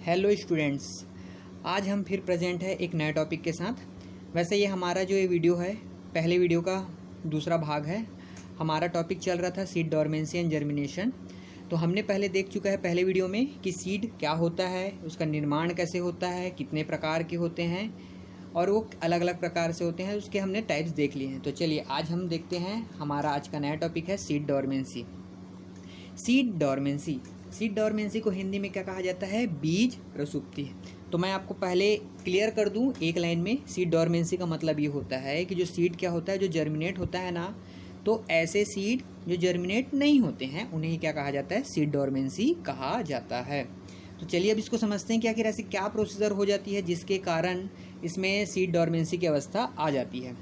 Hello students, आज हम फिर प्रेजेंट है एक नए टॉपिक के साथ। वैसे ये हमारा जो ये वीडियो है पहले वीडियो का दूसरा भाग है। हमारा टॉपिक चल रहा था सीड डोरमेंसी एंड जर्मिनेशन। तो हमने पहले देख चुका है पहले वीडियो में कि सीड क्या होता है, उसका निर्माण कैसे होता है, कितने प्रकार के होते हैं और वो अलग अलग प्रकार से होते हैं, उसके हमने टाइप्स देख लिए हैं। तो चलिए आज हम देखते हैं, हमारा आज का नया टॉपिक है seed dormancy. Seed dormancy, seed dormancy को हिंदी में क्या कहा जाता है? बीज प्रसुप्ति। तो मैं आपको पहले क्लियर कर दूं एक लाइन में, सीड डोरमेंसी का मतलब ये होता है कि जो सीड क्या होता है, जो जर्मिनेट होता है ना, तो ऐसे सीड जो जर्मिनेट नहीं होते हैं उन्हें ही क्या कहा जाता है? सीड डोरमेंसी कहा जाता है। तो चलिए अब इसको समझते हैं कि आखिर ऐसी क्या प्रोसीजर हो जाती है जिसके कारण इसमें सीड डोरमेंसी की अवस्था आ जाती है।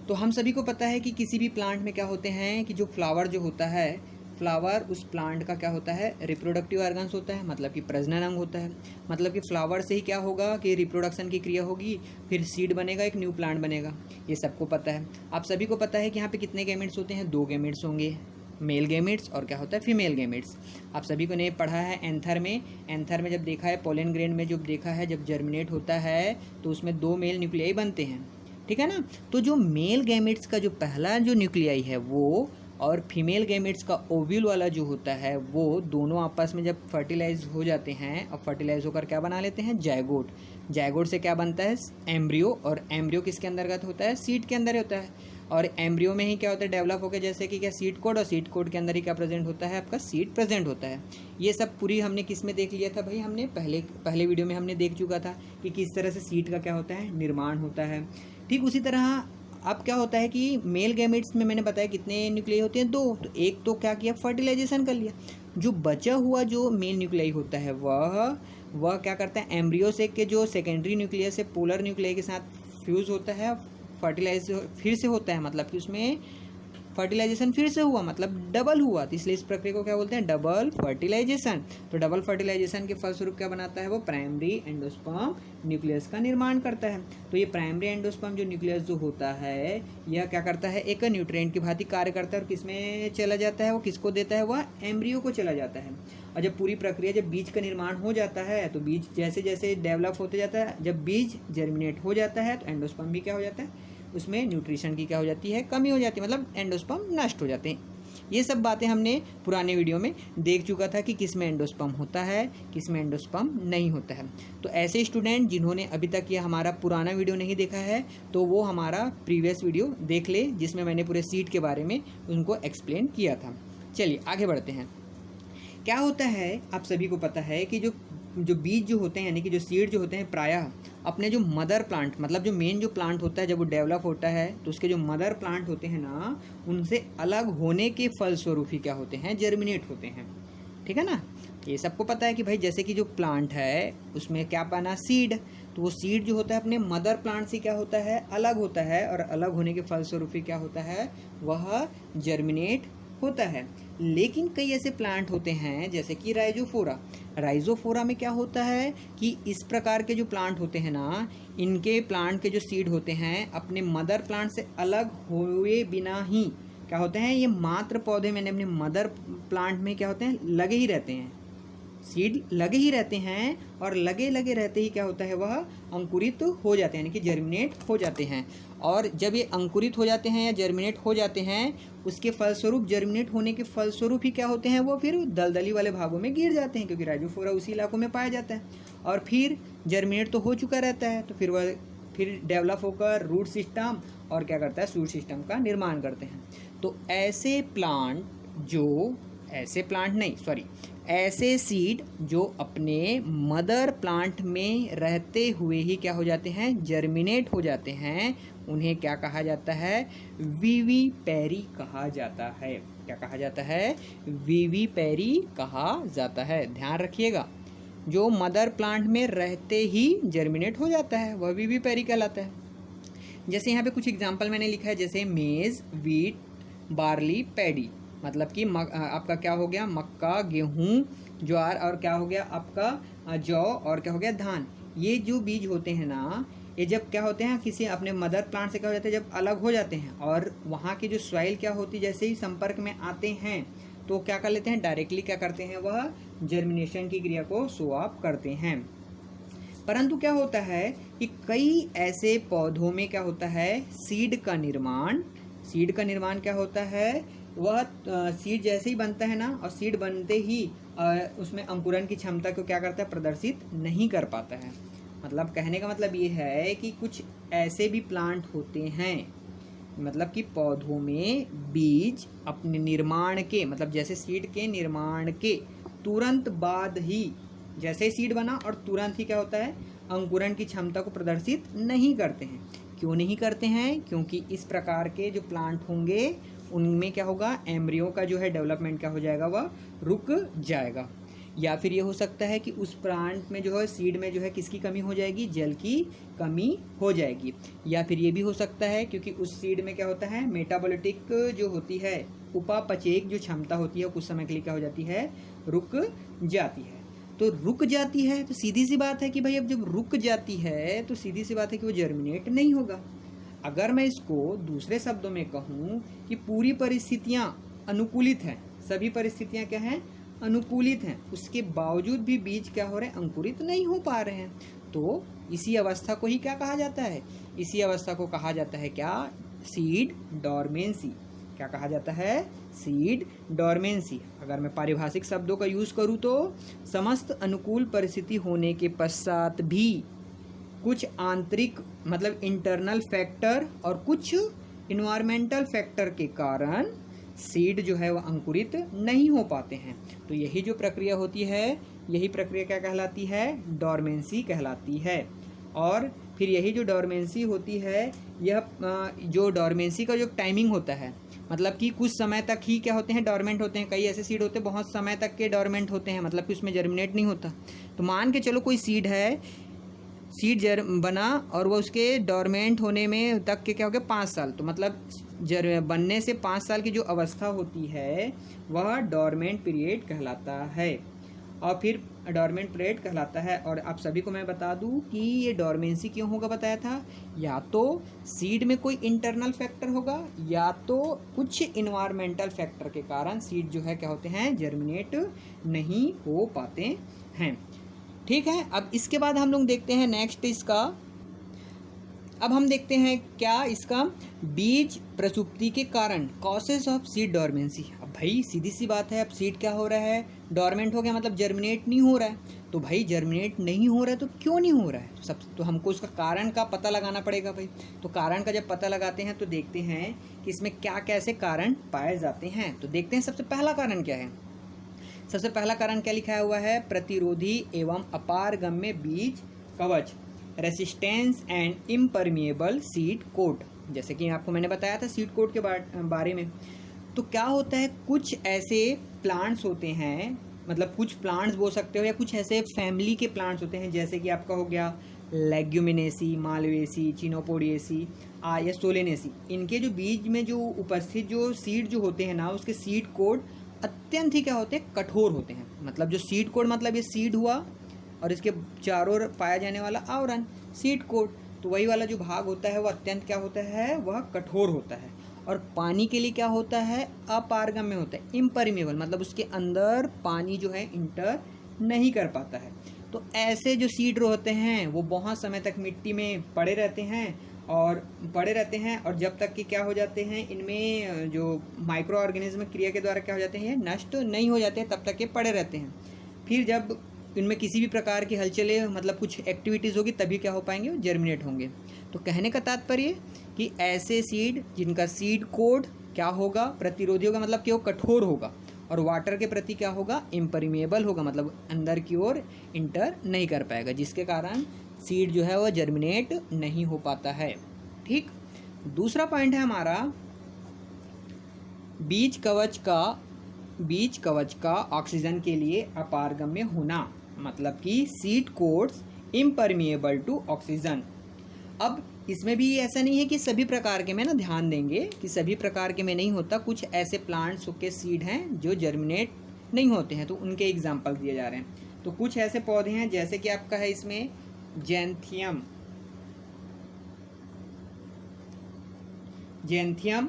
तो हम सभी को पता है कि किसी भी प्लांट में क्या होते हैं कि जो फ्लावर जो होता है, फ्लावर उस प्लांट का क्या होता है? रिप्रोडक्टिव ऑर्गन्स होता है, मतलब कि प्रजनन अंग होता है। मतलब कि फ्लावर से ही क्या होगा कि रिप्रोडक्शन की क्रिया होगी, फिर सीड बनेगा, एक न्यू प्लांट बनेगा। ये सबको पता है। आप सभी को पता है कि यहाँ पे कितने गैमेट्स होते हैं? 2 गैमेट्स होंगे, मेल गैमेट्स और क्या होता है? Female gametes. आप सभी को ने पढ़ा है एंथर में। एंथर में जब देखा है, पोलन ग्रेन में जब देखा है, जब जर्मिनेट होता है तो उसमें 2 मेल न्यूक्लियाई बनते हैं, ठीक है ना। तो जो मेल गैमेट्स का जो पहला जो न्यूक्लियाई है वो और फीमेल गैमेट्स का ओव्यूल वाला जो होता है वो दोनों आपस में जब फर्टिलाइज हो जाते हैं और फर्टिलाइज होकर क्या बना लेते हैं? जायगोट। जायगोट से क्या बनता है? एम्ब्रियो। और एम्ब्रियो किसके अंतर्गत होता है? सीड के अंदर होता है। और एम्ब्रियो में ही क्या होता है? डेवलप होकर जैसे कि क्या सीड कोड, और सीड कोड के अंदर ही क्या प्रेजेंट होता है? आपका सीड प्रेजेंट होता है। ये सब पूरी हमने किस में देख लिया था भाई? हमने पहले वीडियो में हमने देख चुका था कि किस तरह से सीड का क्या होता है? निर्माण होता है। ठीक उसी तरह अब क्या होता है कि मेल गैमेट्स में मैंने बताया कितने न्यूक्लियाई होते हैं? 2। तो एक तो क्या किया? फर्टिलाइजेशन कर लिया। जो बचा हुआ जो मेल न्यूक्लियाई होता है वह क्या करता है? एम्ब्रियो से के जो सेकेंडरी न्यूक्लियस से पोलर न्यूक्लियाई के साथ फ्यूज होता है, फर्टिलाइज फिर से होता है, मतलब कि उसमें फर्टिलाइजेशन फिर से हुआ, मतलब डबल हुआ। तो इसलिए इस प्रक्रिया को क्या बोलते हैं? Double fertilization. तो डबल फर्टिलाइजेशन के फलस्वरूप क्या बनाता है? वो प्राइमरी एंडोस्पर्म न्यूक्लियस का निर्माण करता है। तो ये प्राइमरी एंडोस्पर्म जो न्यूक्लियस जो होता है, यह क्या करता है? एक न्यूट्रिएंट की भांति कार्य करता है। और किसमें चला जाता है? वो किसको देता है? वह एम्ब्रियो को चला जाता है। और जब पूरी प्रक्रिया, जब बीज का निर्माण हो जाता है, तो बीज जैसे जैसे डेवलप होते जाता है, जब बीज जर्मिनेट हो जाता है तो एंडोस्पर्म भी क्या हो जाता है? उसमें न्यूट्रिशन की क्या हो जाती है? कमी हो जाती है, मतलब एंडोस्पर्म नष्ट हो जाते हैं। ये सब बातें हमने पुराने वीडियो में देख चुका था कि किस में एंडोस्पर्म होता है, किस में एंडोस्पर्म नहीं होता है। तो ऐसे स्टूडेंट जिन्होंने अभी तक ये हमारा पुराना वीडियो नहीं देखा है तो वो हमारा प्रीवियस वीडियो देख ले, जिसमें मैंने पूरे सीड के बारे में उनको एक्सप्लेन किया था। चलिए आगे बढ़ते हैं। क्या होता है, आप सभी को पता है कि जो बीज जो होते हैं, यानी कि जो सीड जो होते हैं, प्रायः अपने जो मदर प्लांट, मतलब जो मेन जो प्लांट होता है, जब वो डेवलप होता है तो उसके जो मदर प्लांट होते हैं ना, उनसे अलग होने के फलस्वरूप ही क्या होते हैं? जर्मिनेट होते हैं, ठीक है ना। ये सबको पता है कि भाई जैसे कि जो प्लांट है उसमें क्या पाना? सीड। तो वो सीड जो होता है अपने मदर प्लांट से क्या होता है? अलग होता है, और अलग होने के फलस्वरूप ही क्या होता है? वह जर्मिनेट होता है। लेकिन कई ऐसे प्लांट होते हैं जैसे कि राइजोफोरा। राइजोफोरा में क्या होता है कि इस प्रकार के जो प्लांट होते हैं ना, इनके प्लांट के जो सीड होते हैं अपने मदर प्लांट से अलग हुए बिना ही क्या होते हैं? ये मात्र पौधे में अपने मदर प्लांट में क्या होते हैं? लगे ही रहते हैं, सीड लगे ही रहते हैं। और लगे लगे रहते ही क्या होता है? वह अंकुरित हो जाते हैं, यानी कि जर्मिनेट हो जाते हैं। और जब ये अंकुरित हो जाते हैं या जर्मिनेट हो जाते हैं, उसके फलस्वरूप, जर्मिनेट होने के फलस्वरूप ही क्या होते हैं? वो फिर दलदली वाले भागों में गिर जाते हैं, क्योंकि राइजोफोरा उसी इलाकों में पाया जाता है। और फिर जर्मिनेट तो हो चुका रहता है, तो फिर वह फिर डेवलप होकर रूट सिस्टम और क्या करता है? शूट सिस्टम का निर्माण करते हैं। तो ऐसे सीड जो अपने मदर प्लांट में रहते हुए ही क्या हो जाते हैं? जर्मिनेट हो जाते हैं, उन्हें क्या कहा जाता है? विविपैरी कहा जाता है। क्या कहा जाता है? विविपैरी कहा जाता है। ध्यान रखिएगा, जो मदर प्लांट में रहते ही जर्मिनेट हो जाता है वह विविपैरी कहलाता है। जैसे यहाँ पे कुछ एग्जाम्पल मैंने लिखा है, जैसे मेज, वीट, बार्ली, पैडी। मतलब कि आपका क्या हो गया? मक्का, गेहूं, ज्वार, और क्या हो गया आपका? जौ, और क्या हो गया? धान। ये जो बीज होते हैं ना, ये जब क्या होते हैं? किसी अपने मदर प्लांट से क्या हो जाते हैं? जब अलग हो जाते हैं और वहाँ की जो सॉइल क्या होती है, जैसे ही संपर्क में आते हैं तो क्या कर लेते हैं? डायरेक्टली क्या करते हैं? वह जर्मिनेशन की क्रिया को शो ऑफ करते हैं। परंतु क्या होता है कि कई ऐसे पौधों में क्या होता है, सीड का निर्माण क्या होता है, वह सीड जैसे ही बनता है ना, और सीड बनते ही उसमें अंकुरन की क्षमता को क्या करता है, प्रदर्शित नहीं कर पाता है। मतलब कहने का मतलब ये है कि कुछ ऐसे भी प्लांट होते हैं, मतलब कि पौधों में बीज अपने निर्माण के, मतलब जैसे सीड के निर्माण के तुरंत बाद ही, जैसे सीड बना और तुरंत ही क्या होता है, अंकुरन की क्षमता को प्रदर्शित नहीं करते हैं। क्यों नहीं करते हैं? क्योंकि इस प्रकार के जो प्लांट होंगे उनमें क्या होगा, एम्ब्रियो का जो है डेवलपमेंट क्या हो जाएगा, वह रुक जाएगा। या फिर ये हो सकता है कि उस प्लांट में जो है, सीड में जो है, किसकी कमी हो जाएगी, जल की कमी हो जाएगी। या फिर ये भी हो सकता है क्योंकि उस सीड में क्या होता है, मेटाबॉलिटिक जो होती है, उपापचयिक जो क्षमता होती है, कुछ समय के लिए क्या हो जाती है, रुक जाती है। तो रुक जाती है तो सीधी सी बात है कि भाई अब जब रुक जाती है तो सीधी सी बात है कि वो जर्मिनेट नहीं होगा। अगर मैं इसको दूसरे शब्दों में कहूँ कि पूरी परिस्थितियाँ अनुकूलित हैं, सभी परिस्थितियाँ क्या हैं, अनुकूलित हैं, उसके बावजूद भी बीज क्या हो रहे हैं, अंकुरित नहीं हो पा रहे हैं, तो इसी अवस्था को ही क्या कहा जाता है, इसी अवस्था को कहा जाता है क्या, सीड डॉर्मेंसी। क्या कहा जाता है, सीड डॉर्मेंसी। अगर मैं पारिभाषिक शब्दों का यूज़ करूँ तो समस्त अनुकूल परिस्थिति होने के पश्चात भी कुछ आंतरिक, मतलब इंटरनल फैक्टर और कुछ इन्वायरमेंटल फैक्टर के कारण सीड जो है वह अंकुरित नहीं हो पाते हैं। तो यही जो प्रक्रिया होती है, यही प्रक्रिया क्या कहलाती है, डॉर्मेंसी कहलाती है। और फिर यही जो डॉर्मेंसी होती है, यह जो डॉर्मेंसी का जो टाइमिंग होता है, मतलब कि कुछ समय तक ही क्या होते हैं, डॉर्मेंट होते हैं। कई ऐसे सीड होते हैं बहुत समय तक के डॉर्मेंट होते हैं, मतलब कि उसमें जर्मिनेट नहीं होता। तो मान के चलो कोई सीड है, सीड बना और वो उसके डॉर्मेंट होने में तक के क्या हो गया, 5 साल। तो मतलब बनने से 5 साल की जो अवस्था होती है वह डॉर्मेंट पीरियड कहलाता है। और फिर डॉर्मेंट पीरियड कहलाता है। और आप सभी को मैं बता दूं कि ये डॉर्मेंसी क्यों होगा, बताया था, या तो सीड में कोई इंटरनल फैक्टर होगा, या तो कुछ इन्वायरमेंटल फैक्टर के कारण सीड जो है क्या होते हैं, जर्मिनेट नहीं हो पाते हैं। ठीक है, अब इसके बाद हम लोग देखते हैं नेक्स्ट इसका, अब हम देखते हैं क्या इसका बीज प्रसुप्ति के कारण, कॉसेस ऑफ सीड डॉर्मेंसी। अब भाई सीधी सी बात है, अब सीड क्या हो रहा है, डॉर्मेंट हो गया, मतलब जर्मिनेट नहीं हो रहा है। तो भाई जर्मिनेट नहीं हो रहा है तो क्यों नहीं हो रहा है, सब तो हमको उसका कारण का पता लगाना पड़ेगा भाई। तो कारण का जब पता लगाते हैं तो देखते हैं कि इसमें क्या कैसे कारण पाए जाते हैं। तो देखते हैं सबसे पहला कारण क्या है। सबसे पहला कारण क्या लिखा हुआ है, प्रतिरोधी एवं अपारगम्य बीज कवच, resistance and impermeable seed coat. जैसे कि आपको मैंने बताया था सीड कोट के बारे में। तो क्या होता है, कुछ ऐसे प्लांट्स होते हैं, मतलब कुछ प्लांट्स बोल सकते हो, या कुछ ऐसे फैमिली के प्लांट्स होते हैं, जैसे कि आपका हो गया लेग्यूमिनेसी, मालवेसी, चिनोपोडिएसी या सोलेनेसी। इनके जो बीज में जो उपस्थित जो सीड जो होते हैं ना, उसके सीड कोट अत्यंत ही क्या होते हैं, कठोर होते हैं। मतलब जो सीड कोड, मतलब ये सीड हुआ और इसके चारों ओर पाया जाने वाला आवरण, सीड कोड, तो वही वाला जो भाग होता है वह अत्यंत क्या होता है, वह कठोर होता है। और पानी के लिए क्या होता है, अपारगम्य होता है, इम्परमिएबल, मतलब उसके अंदर पानी जो है इंटर नहीं कर पाता है। तो ऐसे जो सीड होते हैं वो बहुत समय तक मिट्टी में पड़े रहते हैं और जब तक कि क्या हो जाते हैं, इनमें जो माइक्रो ऑर्गेनिज्म क्रिया के द्वारा क्या हो जाते हैं, नष्ट नहीं हो जाते हैं, तब तक ये पड़े रहते हैं। फिर जब इनमें किसी भी प्रकार की हलचलें, मतलब कुछ एक्टिविटीज़ होगी, तभी क्या हो पाएंगे, जर्मिनेट होंगे। तो कहने का तात्पर्य कि ऐसे सीड जिनका सीड कोड क्या होगा, प्रतिरोधी होगा, मतलब कि वो कठोर होगा, और वाटर के प्रति क्या होगा, इम्परमिएबल होगा, मतलब अंदर की ओर इंटर नहीं कर पाएगा, जिसके कारण सीड जो है वह जर्मिनेट नहीं हो पाता है। ठीक, दूसरा पॉइंट है हमारा बीज कवच का ऑक्सीजन के लिए अपारगम्य होना, मतलब कि seed coats impermeable to oxygen. अब इसमें भी ऐसा नहीं है कि सभी प्रकार के में ना ध्यान देंगे कि सभी प्रकार के में नहीं होता, कुछ ऐसे प्लांट्स के सीड हैं जो जर्मिनेट नहीं होते हैं, तो उनके एग्जाम्पल दिए जा रहे हैं। तो कुछ ऐसे पौधे हैं जैसे कि आपका है इसमें जेंथियम,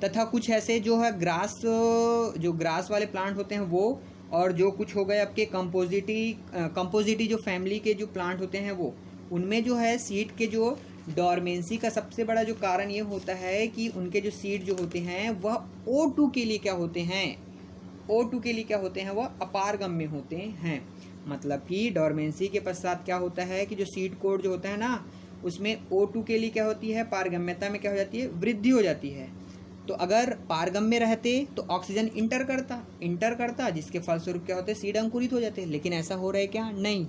तथा कुछ ऐसे जो है ग्रास वाले प्लांट होते हैं वो और जो कुछ हो गए आपके कंपोजिटी जो फैमिली के जो प्लांट होते हैं वो, उनमें जो है सीड के जो डॉर्मेंसी का सबसे बड़ा जो कारण ये होता है कि उनके जो सीड जो होते हैं वह O2 के लिए क्या होते हैं, O2 के लिए क्या होते हैं, वह अपारगम्य होते हैं। मतलब कि डॉर्मेंसी के पश्चात क्या होता है कि जो सीड कोड जो होता है ना, उसमें O2 के लिए क्या होती है, पारगम्यता में क्या हो जाती है, वृद्धि हो जाती है। तो अगर पारगम्य रहते तो ऑक्सीजन इंटर करता जिसके फलस्वरूप क्या होते, सीड अंकुरित हो जाते। लेकिन ऐसा हो रहा है क्या, नहीं।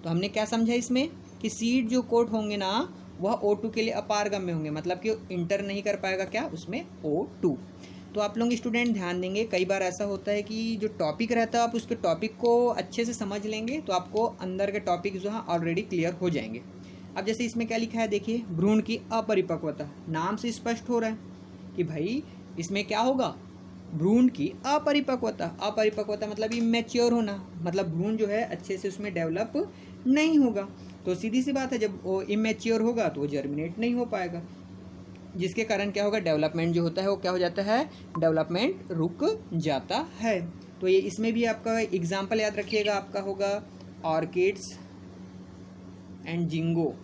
तो हमने क्या समझा इसमें कि सीड जो कोट होंगे ना वह O2 के लिए अपारगम्य होंगे, मतलब कि इंटर नहीं कर पाएगा क्या उसमें, O2। तो आप लोग स्टूडेंट ध्यान देंगे, कई बार ऐसा होता है कि जो टॉपिक रहता है आप उसके टॉपिक को अच्छे से समझ लेंगे तो आपको अंदर के टॉपिक जो है ऑलरेडी क्लियर हो जाएंगे। अब जैसे इसमें क्या लिखा है देखिए, भ्रूण की अपरिपक्वता, नाम से स्पष्ट हो रहा है कि भाई इसमें क्या होगा, भ्रूण की अपरिपक्वता मतलब इमेच्योर होना, मतलब भ्रूण जो है अच्छे से उसमें डेवलप नहीं होगा। तो सीधी सी बात है, जब वो इमेच्योर होगा तो वो जर्मिनेट नहीं हो पाएगा, जिसके कारण क्या होगा, डेवलपमेंट जो होता है वो क्या हो जाता है, डेवलपमेंट रुक जाता है। तो ये इसमें भी आपका एग्जाम्पल याद रखिएगा, आपका होगा ऑर्किड्स एंड जिंगो,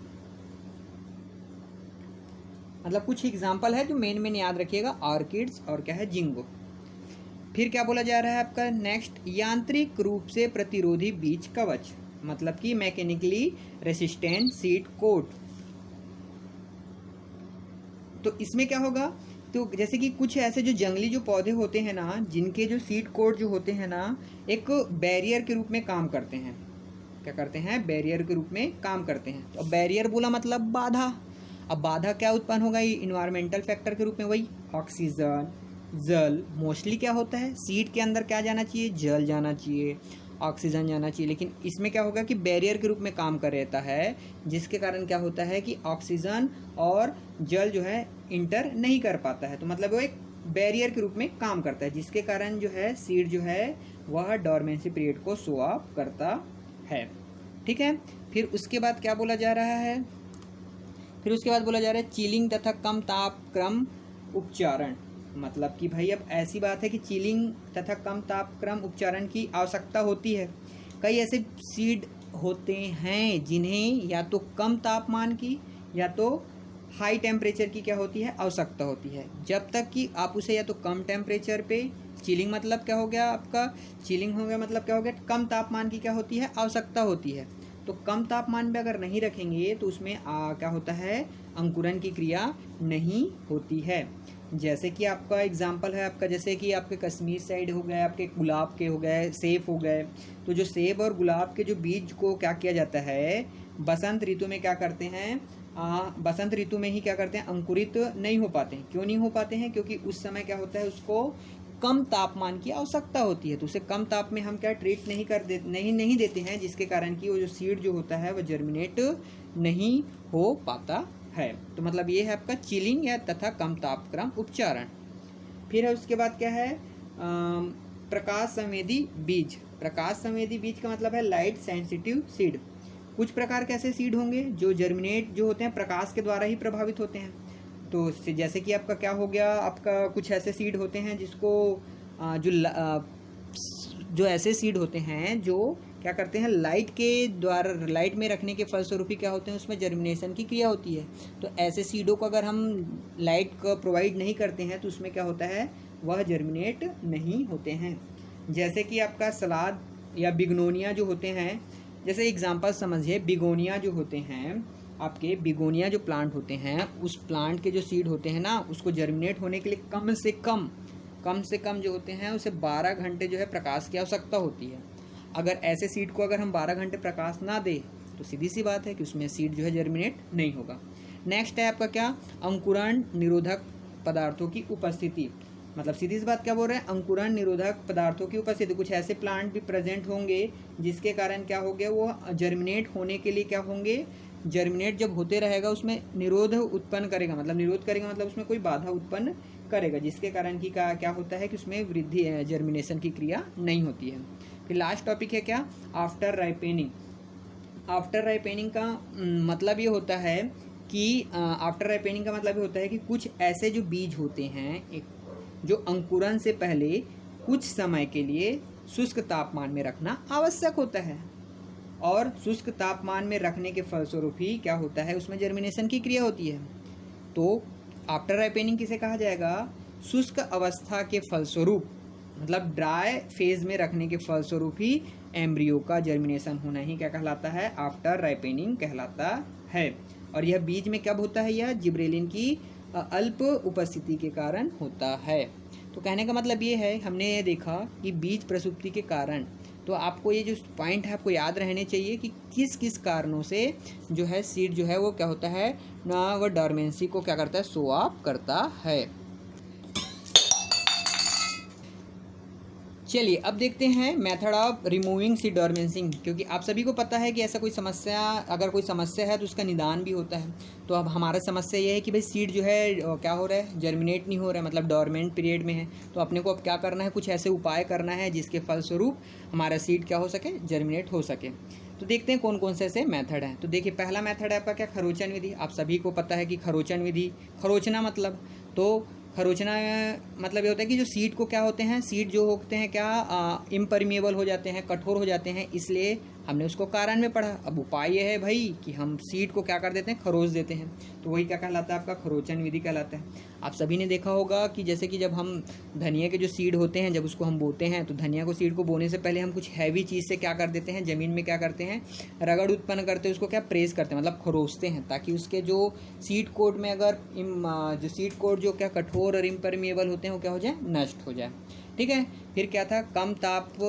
मतलब कुछ एग्जाम्पल है जो मेन याद रखिएगा, ऑर्किड्स और क्या है, जिंगो। फिर क्या बोला जा रहा है आपका नेक्स्ट, यांत्रिक रूप से प्रतिरोधी बीज कवच, मतलब कि मैकेनिकली रेसिस्टेंट सीड कोट। तो इसमें क्या होगा, तो जैसे कि कुछ ऐसे जो जंगली जो पौधे होते हैं ना, जिनके जो सीड कोट जो होते हैं ना, एक बैरियर के रूप में काम करते हैं। क्या करते हैं, बैरियर के रूप में काम करते हैं। तो बैरियर बोला मतलब बाधा। अब बाधा क्या उत्पन्न होगा, ये इन्वायरमेंटल फैक्टर के रूप में, वही ऑक्सीजन, जल। मोस्टली क्या होता है, सीड के अंदर क्या जाना चाहिए, जल जाना चाहिए, ऑक्सीजन जाना चाहिए। लेकिन इसमें क्या होगा कि बैरियर के रूप में काम कर रहता है, जिसके कारण क्या होता है कि ऑक्सीजन और जल जो है इंटर नहीं कर पाता है। तो मतलब वो एक बैरियर के रूप में काम करता है, जिसके कारण जो है सीड जो है वह डॉर्मेंसी पीरियड को शो ऑफ करता है। ठीक है। फिर उसके बाद क्या बोला जा रहा है, फिर उसके बाद बोला जा रहा है चिलिंग तथा कम तापक्रम उपचारण। मतलब कि भाई अब ऐसी बात है कि चिलिंग तथा कम तापक्रम उपचारण की आवश्यकता होती है। कई ऐसे सीड होते हैं जिन्हें या तो कम तापमान की या तो हाई टेम्परेचर की क्या होती है, आवश्यकता होती है। जब तक कि आप उसे या तो कम टेम्परेचर पे, चिलिंग मतलब क्या हो गया आपका, चिलिंग हो गया मतलब क्या हो गया, कम तापमान की क्या होती है, आवश्यकता होती है। तो कम तापमान पे अगर नहीं रखेंगे तो उसमें क्या होता है, अंकुरन की क्रिया नहीं होती है। जैसे कि आपका एग्जाम्पल है आपका, जैसे कि आपके कश्मीर साइड हो गए, आपके गुलाब के हो गए, सेब हो गए। तो जो सेब और गुलाब के जो बीज को क्या किया जाता है, बसंत ऋतु में क्या करते हैं, बसंत ऋतु में ही क्या करते हैं, अंकुरित नहीं हो पाते हैं। क्यों नहीं हो पाते हैं, क्योंकि उस समय क्या होता है, उसको कम तापमान की आवश्यकता होती है। तो उसे कम ताप में हम क्या ट्रीट नहीं देते हैं, जिसके कारण कि वो जो सीड जो होता है वो जर्मिनेट नहीं हो पाता है। तो मतलब ये है आपका चिलिंग या तथा कम तापक्रम उपचारण। फिर है उसके बाद क्या है, प्रकाश संवेदी बीज। प्रकाश संवेदी बीज का मतलब है लाइट सेंसिटिव सीड। कुछ प्रकार के ऐसे सीड होंगे जो जर्मिनेट जो होते हैं प्रकाश के द्वारा ही प्रभावित होते हैं। तो जैसे कि आपका क्या हो गया, आपका कुछ ऐसे सीड होते हैं जिसको जो ऐसे सीड होते हैं जो क्या करते हैं, लाइट के द्वारा, लाइट में रखने के फलस्वरूप ही क्या होते हैं, उसमें जर्मिनेशन की क्रिया होती है। तो ऐसे सीडों को अगर हम लाइट को प्रोवाइड नहीं करते हैं तो उसमें क्या होता है, वह जर्मिनेट नहीं होते हैं। जैसे कि आपका सलाद या बिगनोनिया जो होते हैं, जैसे एग्जांपल समझिए, बिगोनिया जो होते हैं आपके, बिगोनिया जो प्लांट होते हैं, उस प्लांट के जो सीड होते हैं ना, उसको जर्मिनेट होने के लिए कम से कम जो होते हैं उसे 12 घंटे जो है प्रकाश की आवश्यकता होती है। अगर ऐसे सीड को अगर हम 12 घंटे प्रकाश ना दें तो सीधी सी बात है कि उसमें सीड जो है जर्मिनेट नहीं होगा। नेक्स्ट है आपका क्या, अंकुरण निरोधक पदार्थों की उपस्थिति। मतलब सीधी सी बात क्या बोल रहे हैं, अंकुरण निरोधक पदार्थों की उपस्थिति। कुछ ऐसे प्लांट भी प्रेजेंट होंगे जिसके कारण क्या हो गया, वो जर्मिनेट होने के लिए क्या होंगे, जर्मिनेट जब होते रहेगा उसमें निरोध उत्पन्न करेगा, मतलब निरोध करेगा मतलब उसमें कोई बाधा उत्पन्न करेगा, जिसके कारण की क्या होता है कि उसमें वृद्धि जर्मिनेशन की क्रिया नहीं होती है। फिर लास्ट टॉपिक है क्या, आफ्टर राइपेनिंग। आफ्टर राइपेनिंग का मतलब ये होता है कि आफ्टर राइपेनिंग का मतलब ये होता है कि कुछ ऐसे जो बीज होते हैं, एक जो अंकुरन से पहले कुछ समय के लिए शुष्क तापमान में रखना आवश्यक होता है, और शुष्क तापमान में रखने के फलस्वरूप ही क्या होता है, उसमें जर्मिनेशन की क्रिया होती है। तो आफ्टर राइपेनिंग किसे कहा जाएगा, शुष्क अवस्था के फलस्वरूप, मतलब ड्राई फेज में रखने के फलस्वरूप ही एम्ब्रियो का जर्मिनेशन होना ही क्या कहलाता है, आफ्टर राइपेनिंग कहलाता है। और यह बीज में कब होता है, यह जिब्रेलिन की अल्प उपस्थिति के कारण होता है। तो कहने का मतलब ये है, हमने ये देखा कि बीज प्रसुप्ति के कारण, तो आपको ये जो पॉइंट है आपको याद रहने चाहिए कि किस किस कारणों से जो है सीड जो है वो क्या होता है ना, वो डॉर्मेंसी को क्या करता है, शो ऑफ करता है। चलिए अब देखते हैं method of removing seed dormancy, क्योंकि आप सभी को पता है कि ऐसा कोई समस्या, अगर कोई समस्या है तो उसका निदान भी होता है। तो अब हमारा समस्या ये है कि भाई सीड जो है क्या हो रहा है, जर्मिनेट नहीं हो रहा है, मतलब डॉर्मेंट पीरियड में है। तो अपने को अब क्या करना है, कुछ ऐसे उपाय करना है जिसके फलस्वरूप हमारा सीड क्या हो सके, जर्मिनेट हो सके। तो देखते हैं कौन कौन से ऐसे मेथड हैं। तो देखिए पहला मेथड है आपका क्या, खरोचन विधि। आप सभी को पता है कि खरोचन विधि, खरोचना मतलब, तो खरोचना मतलब ये होता है कि जो सीड को क्या होते हैं, सीड जो होते हैं क्या इम्परमिएबल हो जाते हैं, कठोर हो जाते हैं, इसलिए हमने उसको कारण में पढ़ा। अब उपाय ये है भाई कि हम सीड को क्या कर देते हैं, खरोच देते हैं। तो वही क्या कहलाता है, आपका खरोचन विधि कहलाता है। आप सभी ने देखा होगा कि जैसे कि जब हम धनिया के जो सीड होते हैं, जब उसको हम बोते हैं, तो धनिया को सीड को बोने से पहले हम कुछ हैवी चीज़ से क्या कर देते हैं, ज़मीन में क्या करते हैं, रगड़ उत्पन्न करते हैं, उसको क्या प्रेस करते हैं, मतलब खरोचते हैं, ताकि उसके जो सीड कोट में अगर जो सीड कोट जो क्या कठोर और इम्परमिएबल होते हैं वो क्या हो जाए, नष्ट हो जाए। ठीक है। फिर क्या था, कम ताप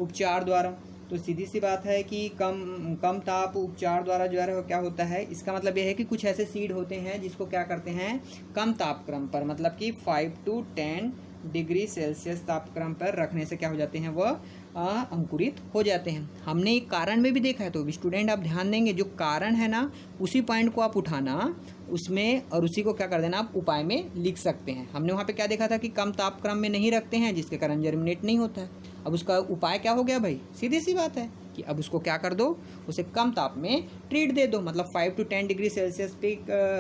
उपचार द्वारा। तो सीधी सी बात है कि कम ताप उपचार द्वारा जो है वो क्या होता है, इसका मतलब यह है कि कुछ ऐसे सीड होते हैं जिसको क्या करते हैं, कम तापक्रम पर, मतलब कि 5 to 10 डिग्री सेल्सियस तापक्रम पर रखने से क्या हो जाते हैं, वह अंकुरित हो जाते हैं। हमने एक कारण में भी देखा है। तो स्टूडेंट आप ध्यान देंगे, जो कारण है ना उसी पॉइंट को आप उठाना उसमें, और उसी को क्या कर देना, आप उपाय में लिख सकते हैं। हमने वहाँ पे क्या देखा था कि कम तापक्रम में नहीं रखते हैं, जिसके कारण जर्मिनेट नहीं होता है। अब उसका उपाय क्या हो गया भाई, सीधी सी बात है कि अब उसको क्या कर दो, उसे कम ताप में ट्रीट दे दो, मतलब 5 to 10 डिग्री सेल्सियस पे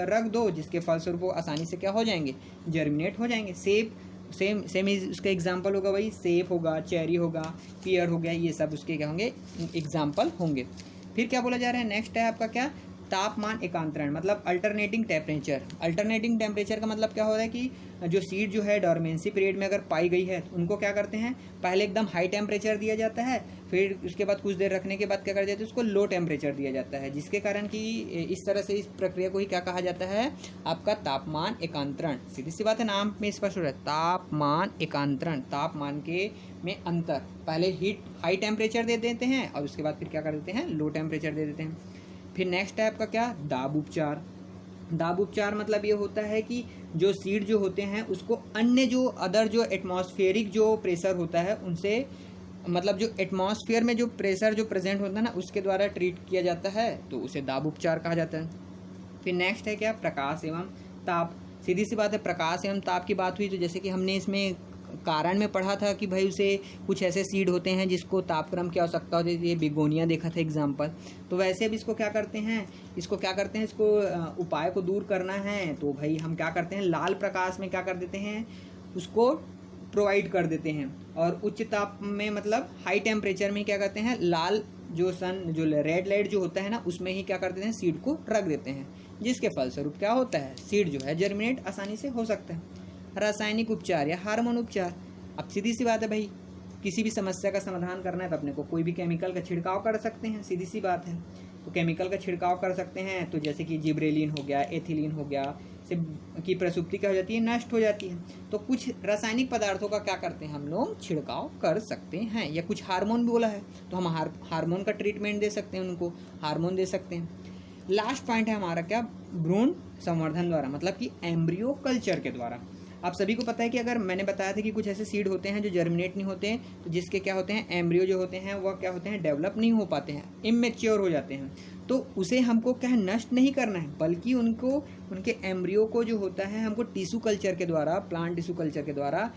रख दो, जिसके फलस्वरूप वो आसानी से क्या हो जाएंगे, जर्मिनेट हो जाएंगे। सेम उसका एग्जाम्पल होगा भाई, सेब होगा, चेरी होगा, पियर हो गया, ये सब उसके क्या होंगे, एग्जाम्पल होंगे। फिर क्या बोला जा रहा है, नेक्स्ट है आपका क्या, तापमान एकांतरण, मतलब अल्टरनेटिंग टेम्परेचर। अल्टरनेटिंग टेम्परेचर का मतलब क्या हो रहा है कि जो सीड जो है डॉर्मेंसी पीरियड में अगर पाई गई है, तो उनको क्या करते हैं, पहले एकदम हाई टेम्परेचर दिया जाता है, फिर उसके बाद कुछ देर रखने के बाद क्या कर देते हैं, उसको लो टेम्परेचर दिया जाता है, जिसके कारण कि इस तरह से इस प्रक्रिया को ही क्या कहा जाता है, आपका तापमान एकांतरण। सीधी सी बात है, नाम में स्पष्ट हो रहा है, तापमान एकांतरण, तापमान के में अंतर। पहले हीट हाई टेम्परेचर दे देते हैं और उसके बाद फिर क्या कर देते हैं, लो टेम्परेचर दे देते हैं। फिर नेक्स्ट है आपका क्या, दाब उपचार। दाब उपचार मतलब ये होता है कि जो सीड जो होते हैं उसको अन्य जो अदर जो एटमॉस्फेरिक जो प्रेशर होता है उनसे, मतलब जो एटमॉस्फेयर में जो प्रेशर जो प्रेजेंट होता है ना, उसके द्वारा ट्रीट किया जाता है, तो उसे दाब उपचार कहा जाता है। फिर नेक्स्ट है क्या, प्रकाश एवं ताप। सीधी सी बात है, प्रकाश एवं ताप की बात हुई तो जैसे कि हमने इसमें कारण में पढ़ा था कि भाई उसे कुछ ऐसे सीड होते हैं जिसको तापक्रम की आवश्यकता होती है, ये बिगोनिया देखा था एग्जाम्पल। तो वैसे अब इसको क्या करते हैं, इसको उपाय को दूर करना है, तो भाई हम क्या करते हैं, लाल प्रकाश में क्या कर देते हैं, उसको प्रोवाइड कर देते हैं, और उच्च ताप में मतलब हाई टेम्परेचर में क्या करते हैं, लाल जो रेड लाइट जो होता है ना, उसमें ही क्या कर देते हैं, सीड को रख देते हैं, जिसके फलस्वरूप क्या होता है, सीड जो है जर्मिनेट आसानी से हो सकता है। रासायनिक उपचार या हार्मोन उपचार। अब सीधी सी बात है भाई, किसी भी समस्या का समाधान करना है तो अपने को कोई भी केमिकल का छिड़काव कर सकते हैं, सीधी सी बात है। तो केमिकल का छिड़काव कर सकते हैं, तो जैसे कि जिब्रेलिन हो गया, एथिलीन हो गया, से की प्रसुप्ति क्या हो जाती है, नष्ट हो जाती है। तो कुछ रासायनिक पदार्थों का क्या करते हैं, हम लोग छिड़काव कर सकते हैं। या कुछ हार्मोन भी बोला है तो हम हार्मोन का ट्रीटमेंट दे सकते हैं, उनको हार्मोन दे सकते हैं। लास्ट पॉइंट है हमारा क्या, भ्रूण संवर्धन द्वारा, मतलब कि एम्ब्रियो कल्चर के द्वारा। आप सभी को पता है कि अगर मैंने बताया था कि कुछ ऐसे सीड होते हैं जो जर्मिनेट नहीं होते हैं, तो जिसके क्या होते हैं, एम्ब्रियो जो होते हैं वह क्या होते हैं, डेवलप नहीं हो पाते हैं, इमेच्योर हो जाते हैं। तो उसे हमको क्या है, नष्ट नहीं करना है, बल्कि उनके एम्ब्रियो को जो होता है हमको टिश्यू कल्चर के द्वारा, प्लांट टिश्यू कल्चर के द्वारा,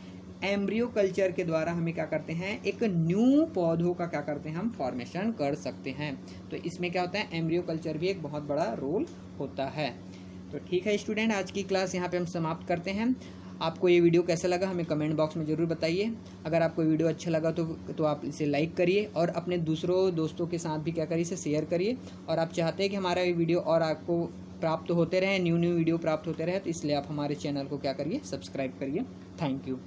एम्ब्रियो कल्चर के द्वारा हमें क्या करते हैं, एक न्यू पौधों का क्या करते हैं, हम फॉर्मेशन कर सकते हैं। तो इसमें क्या होता है, एम्ब्रियो कल्चर भी एक बहुत बड़ा रोल होता है। तो ठीक है स्टूडेंट, आज की क्लास यहाँ पे हम समाप्त करते हैं। आपको ये वीडियो कैसा लगा हमें कमेंट बॉक्स में ज़रूर बताइए। अगर आपको वीडियो अच्छा लगा तो आप इसे लाइक करिए और अपने दूसरों दोस्तों के साथ भी क्या करिए, इसे शेयर करिए। और आप चाहते हैं कि हमारा ये वीडियो और आपको प्राप्त होते रहे, न्यू वीडियो प्राप्त होते रहे, तो इसलिए आप हमारे चैनल को क्या करिए, सब्सक्राइब करिए। Thank you.